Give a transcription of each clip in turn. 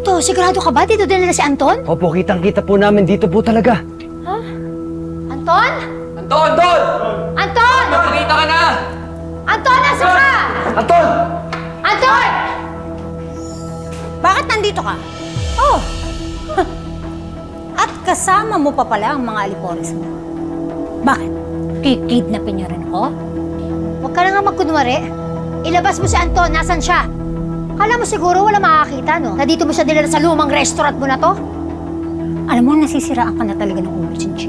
to? Sigurado ka ba? Dito din na si Anton? Opo, kitang-kita po namin dito po talaga. Ha? Anton? Anton! Anton! Anton! Magpakita ka na! Anton, nasa ka? Anton! Anton! Bakit nandito ka? Oh! At kasama mo pa pala ang mga alipores mo. Bakit? Kikidnapin niyo rin ako? Huwag ka na nga magkunwari. Ilabas mo si Anton. Nasaan siya? Kala mo siguro wala makakita, no? Na dito mo siya dinala sa lumang restaurant mo na to? Alam mo, nasisiraan ka na talaga ng ulo, Chief.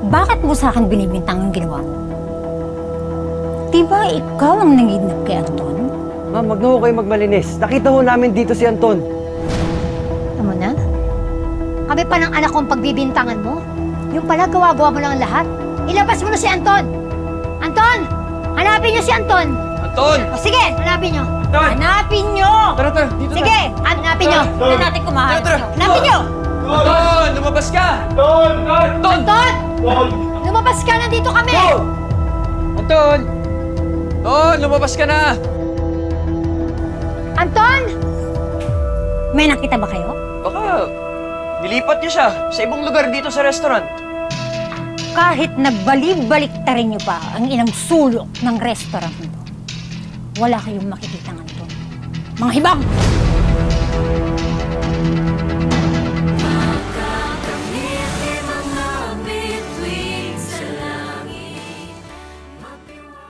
Bakit mo sa akin binibintang ang ginawa mo? Diba ikaw ang nangidnap kay Anton? Ma'am, wag na ho kayo magmalinis. Nakita ho namin dito si Anton. Tama na? Kami pa ng anak kong pagbibintangan mo? Yung pala gawa-gawa mo lang ang lahat? Ilabas mo na si Anton! Anton! Hanapin niyo si Anton! Anton! O sige, hanapin niyo! Anton! Hanapin niyo! Tara, tara, dito Sige, hanapin niyo! Tignan natin kung mahanap Tara, niyo. tara. Hanapin niyo! Anton! Lumabas ka! Anton! Anton! Anton! Lumabas ka! Nandito kami! Anton! Anton! Lumabas ka na! Anton! May nakita ba kayo? Baka nilipat niyo siya sa ibang lugar dito sa restaurant. Kahit nagbalik-balik ta rin niyo pa ang inang sulok ng restaurant nito, wala kayong makikita ng Anton. Mga hibang!